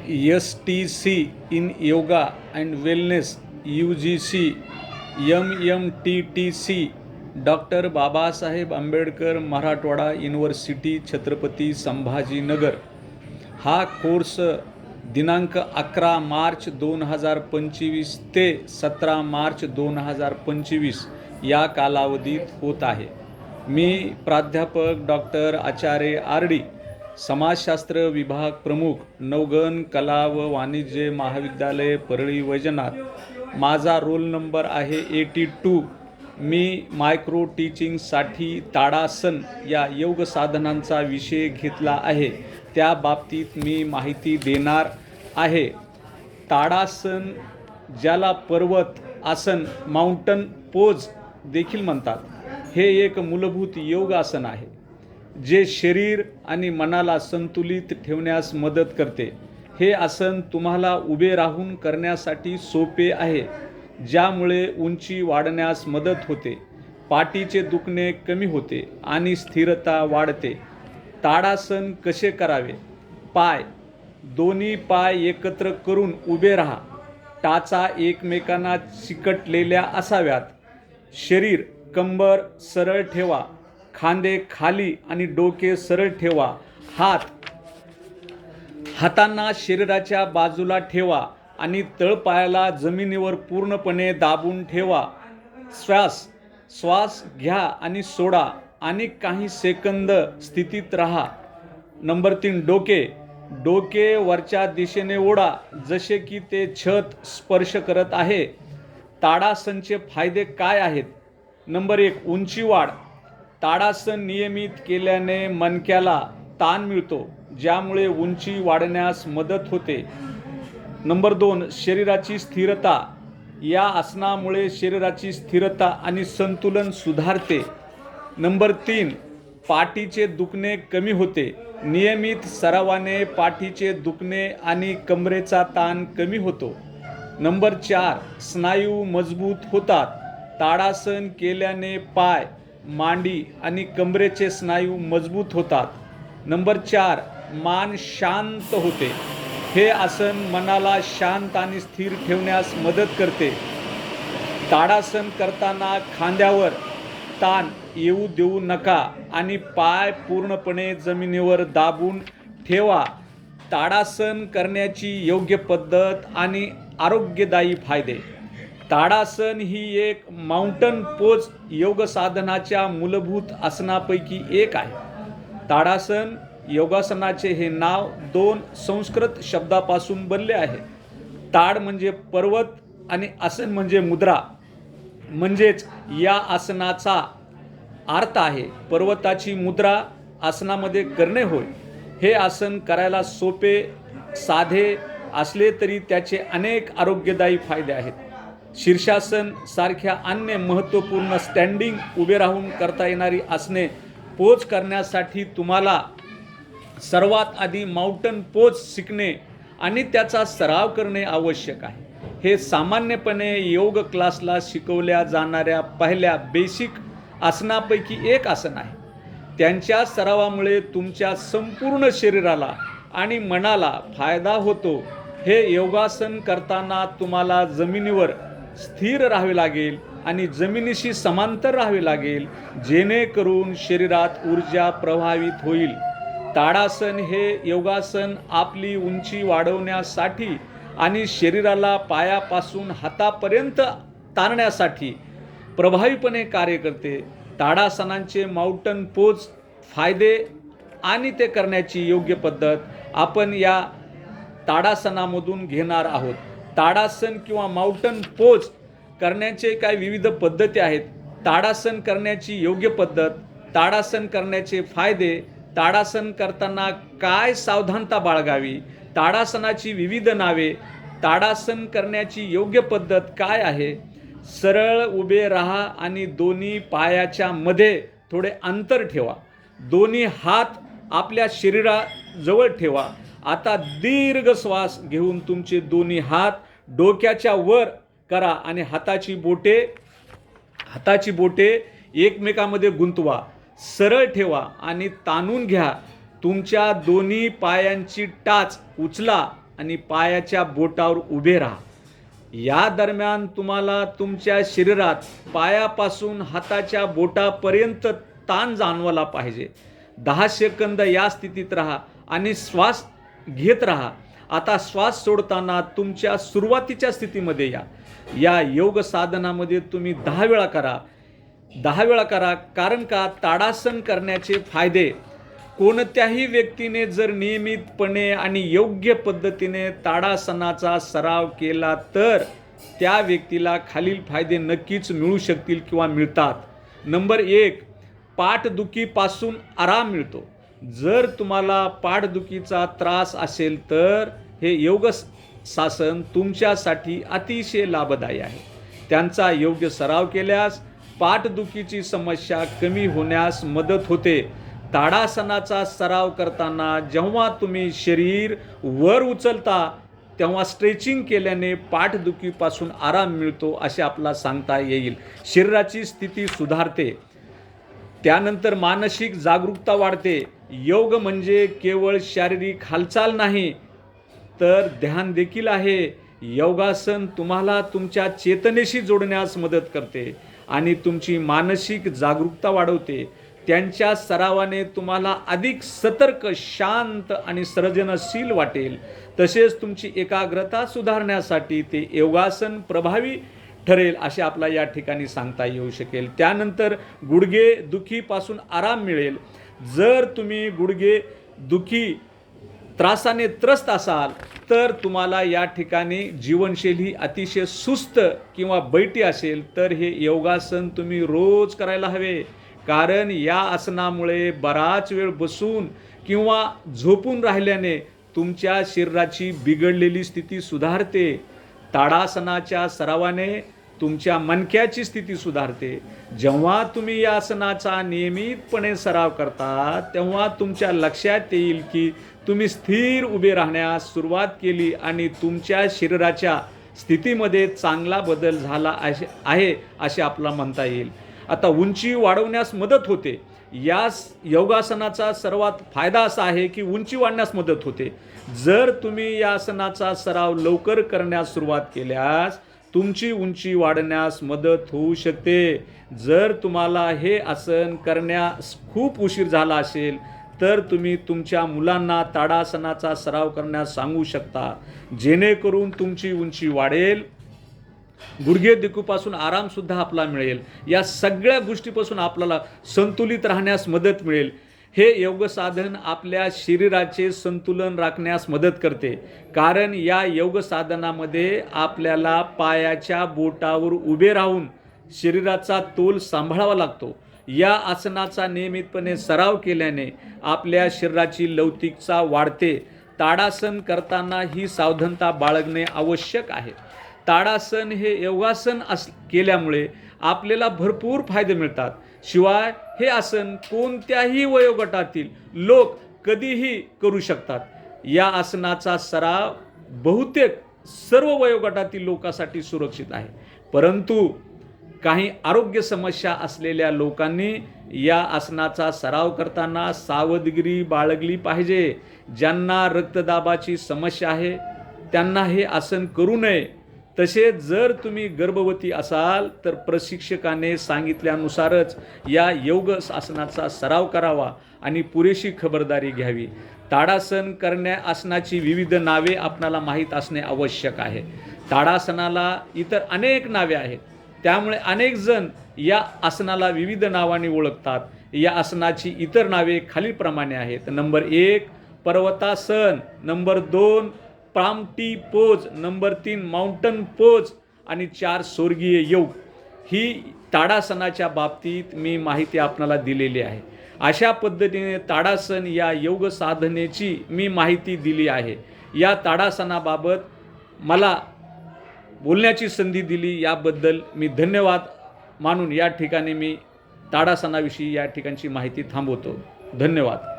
STC in Yoga and Wellness UGC MMTTC doctor Babasaheb Ambedkar Marathwada university Chhatrapati Sambhajinagar हा course दिनांक 11 मार्च 2025 ते 17 मार्च 2025 या कालावधीत होत आहे। मी प्राध्यापक डॉक्टर आचार्य RD समाजशास्त्र विभाग प्रमुख नवगण कला व वाणिज्य महाविद्यालय परळी वैजनाथ। माझा रोल नंबर आहे 82। मी मायक्रो टीचिंगसाठी ताडासन या योग साधनांचा विषय घेतला आहे, त्या बाबतीत मी माहिती देणार आहे। ताडासन ज्याला पर्वत आसन माउंटन पोज देखील म्हणतात, हे एक मूलभूत योग आसन आहे जे शरीर आणि मनाला संतुलित ठेवण्यास मदत करते। हे आसन तुम्हाला उभे राहून करण्यासाठी सोपे आहे, ज्यामुळे उंची वाढण्यास मदत होते, पाठीचे दुखणे कमी होते आणि स्थिरता वाढते। ताडासन कसे करावे? दोन्ही पाय एकत्र करून उभे राहा। टाचा एकमेकांना चिकटलेल्या असाव्यात। शरीर कंबर सरळ ठेवा, खांदे खाली आणि डोके सरळ ठेवा। हातांना शरीराच्या बाजूला ठेवा आणि तळपायाला जमिनीवर पूर्णपणे दाबून ठेवा। श्वास घ्या आणि सोडा आणि काही सेकंद स्थितीत राहा। नंबर 3, डोके वरच्या दिशेने ओढा, जसे की ते छत स्पर्श करत आहे। ताडासनचे फायदे काय आहेत? नंबर 1, उंची वाढ। ताडासन नियमित केल्याने मणक्याला ताण मिळतो, ज्यामुळे उंची वाढण्यास मदत होते। नंबर 2, शरीराची स्थिरता। या आसनामुळे शरीराची स्थिरता आणि संतुलन सुधारते। नंबर 3, पाठीचे दुखणे कमी होते। नियमित सरावाने पाठीचे दुखणे आणि कमरेचा ताण कमी होतो। नंबर 4, स्नायू मजबूत होतात। ताडासन केल्याने पाय, मांडी आणि कमरेचे स्नायू मजबूत होतात। नंबर 4, मान शांत होते। हे आसन मनाला शांत आणि स्थिर ठेवण्यास मदत करते। ताडासन करताना खांद्यावर ताण येऊ देऊ नका आणि पाय पूर्णपणे जमिनीवर दाबून ठेवा। ताडासन करण्याची योग्य पद्धत आणि आरोग्यदायी फायदे। ताडासन ही एक माउंटन पोज योग साधनाच्या मूलभूत आसनापैकी एक आहे। ताडासन योगासनाचे हे नाव 2 संस्कृत शब्दापासून बनले आहे। ताड म्हणजे पर्वत आणि आसन म्हणजे मुद्रा, म्हणजेच या आसनाचा अर्थ आहे पर्वताची मुद्रा आसनामध्ये करणे होय। हे आसन करायला सोपे साधे असले तरी त्याचे अनेक आरोग्यदायी फायदे आहेत। शीर्षासन सारख्या अन्य महत्त्वपूर्ण स्टँडिंग उभे राहून करता येणारी आसने पोज करण्यासाठी तुम्हाला सर्वात आधी माउंटन पोज शिकणे आणि त्याचा सराव करणे आवश्यक आहे। हे सामान्यपणे योग क्लासला शिकवल्या जाणाऱ्या पहिल्या बेसिक आसनापैकी एक आसन आहे। त्यांच्या सरावामुळे तुमच्या संपूर्ण शरीराला आणि मनाला फायदा होतो। हे योगासन करताना तुम्हाला जमिनीवर स्थिर राहावे लागेल आणि जमिनीशी समांतर राहावे लागेल, जेणेकरून शरीरात ऊर्जा प्रवाहित होईल। ताडासन हे योगासन आपली उंची वाढवण्यासाठी आणि शरीराला पायापासून हातापर्यंत ताणण्यासाठी प्रभावीपणे कार्य करते। ताडासनांचे माउंटन पोज फायदे आणि ते करण्याची योग्य पद्धत आपण या ताडासनामधून घेणार आहोत। ताडासन किंवा माउंटन पोज करण्याचे काही विविध पद्धती आहेत। ताडासन करण्याची योग्य पद्धत, ताडासन करण्याचे फायदे, ताडासन करताना काय सावधानता बाळगावी, ताडासनाची विविध नावे, ताडासन करण्याची योग्य पद्धत काय आहे। सरळ उभे राहा आणि दोन्ही पायाच्या मध्ये थोडे अंतर ठेवा। दोन्ही हात आपल्या शरीराजवळ ठेवा। आता दीर्घ श्वास घेऊन तुमचे दोन्ही हात डोक्याच्या वर करा आणि हाताची बोटे एकमेकांमध्ये गुंतवा। सरळ ठेवा आणि ताणून घ्या। तुमच्या दोन्ही पायांची टाच उचला आणि पायाच्या बोटावर उभे राहा. या दरम्यान तुम्हाला तुमच्या शरीरात पायापासून हाताच्या बोटापर्यंत ताण जाणवला पाहिजे. 10 सेकंद या स्थितीत राहा आणि श्वास घेत राहा. आता श्वास सोडताना तुमच्या सुरुवातीच्या स्थितीमध्ये या योग साधनामध्ये तुम्ही 10 वेळा करा. 10 वेळा करा. कारण का, ताडासन करण्याचे फायदे, कोणत्याही व्यक्तीने जर नियमितपणे आणि योग्य पद्धतीने ताडासनाचा सराव केला तर त्या व्यक्तीला खालील फायदे नक्कीच मिळू शकतील किंवा मिळतात. नंबर 1, पाठदुखीपासून आराम मिळतो. जर तुम्हाला पाठदुखीचा त्रास असेल तर हे योगशासन तुमच्यासाठी अतिशय लाभदायी आहे. त्यांचा योग्य सराव केल्यास पाठदुखीची समस्या कमी होण्यास मदत होते. ताडासनाचा सराव करताना जेव्हा तुम्ही शरीर वर उचलता तेव्हा स्ट्रेचिंग केल्याने पाठदुखीपासून आराम मिळतो असे आपल्याला सांगता येईल. शरीराची स्थिती सुधारते. त्यानंतर मानसिक जागरूकता वाढते. योग म्हणजे केवळ शारीरिक हालचाल नाही तर ध्यान देखील आहे. योगासन तुम्हाला तुमच्या चेतनेशी जोडण्यास मदत करते आणि तुमची मानसिक जागरूकता वाढवते. त्यांच्या सरावाने तुम्हाला अधिक सतर्क, शांत आणि सर्जनशील वाटेल. तसेच तुमची एकाग्रता सुधारण्यासाठी ते योगासन प्रभावी ठरेल असे आपल्याला या ठिकाणी सांगता येऊ शकेल. त्यानंतर गुडघे दुखीपासून आराम मिळेल. जर तुम्ही गुडघे दुखी त्रासाने त्रस्त असाल तर तुम्हाला या ठिकाणी जीवनशैली अतिशय सुस्त किंवा बैठी असेल तर हे योगासन तुम्ही रोज करायला हवे. कारण या आसनामुळे बराच वेळ बसून किंवा झोपून राहिल्याने तुमच्या शरीराची बिघडलेली स्थिती सुधारते. ताडासनाच्या सरावाने तुमच्या मणक्याची स्थिती सुधारते. जेव्हा तुम्ही या आसनाचा नियमितपणे सराव करता तेव्हा तुमच्या लक्षात येईल की तुम्ही स्थिर उभे राहण्यास सुरुवात केली आणि तुमच्या शरीराच्या स्थितीमध्ये चांगला बदल झाला आहे असे आपल्याला म्हणता येईल. आता उंची वाढवण्यास मदत होते. या योगासनाचा सर्वात फायदा असा आहे की उंची वाढण्यास मदत होते. जर तुम्ही या आसनाचा सराव लवकर करण्यास सुरुवात केल्यास तुमची उंची वाढण्यास मदत होऊ शकते. जर तुम्हाला हे आसन करण्यास खूप उशीर झाला असेल तर तुम्ही तुमच्या मुलांना ताडासनाचा सराव करण्यास सांगू शकता, जेणेकरून तुमची उंची वाढेल. गुडघे दुखीपासून आरामसुद्धा आपला मिळेल. या सगळ्या गोष्टीपासून आपल्याला संतुलित राहण्यास मदत मिळेल. हे योग साधन आपल्या शरीराचे संतुलन राखण्यास मदत करते. कारण या योग साधनामध्ये आपल्याला पायाच्या बोटावर उभे राहून शरीराचा तोल सांभाळावा लागतो. या आसनाचा नियमितपणे सराव केल्याने आपल्या शरीराची लवचिकता वाढते. ताडासन करताना ही सावधानता बाळगणे आवश्यक आहे. ताडासन हे योगासन केल्यामुळे आपल्याला भरपूर फायदे मिळतात. शिवाय हे आसन कोणत्याही वयोगटातील लोक कधीही करू शकतात. या आसनाचा सराव बहुतेक सर्व वयोगटातील लोकांसाठी सुरक्षित आहे. परंतु काही आरोग्य समस्या असलेल्या लोकांनी या आसनाचा सराव करताना सावधगिरी बाळगली पाहिजे. ज्यांना रक्तदाबाची समस्या आहे त्यांना हे आसन करू नये. तसेच जर तुम्ही गर्भवती असाल तर प्रशिक्षकाने सांगितल्यानुसारच या योग आसनाचा सराव करावा आणि पुरेशी खबरदारी घ्यावी. ताडासन करण्या आसनाची विविध नावे आपणाला माहीत असणे आवश्यक आहे. ताडासनाला इतर अनेक नावे आहेत. त्यामुळे अनेक जण या आसनाला विविध नावाने ओळखतात. या आसनाची इतर नावे खालीलप्रमाणे आहेत. नंबर 1 पर्वतासन, नंबर 2 प्रामटी पोज, नंबर 3 माउंटन पोज आणि 4 स्वर्गीय योग. ही ताडासनाच्या बाबतीत मी माहिती आपणाला दिलेली आहे. अशा पद्धतीने ताडासन या योग साधनेची मी माहिती दिली आहे. या ताडासनाबाबत मला बोलण्याची संधी दिली याबद्दल मी धन्यवाद मानून या ठिकाणी मी ताडासनाविषयी या ठिकाणची माहिती थांबवतो. धन्यवाद.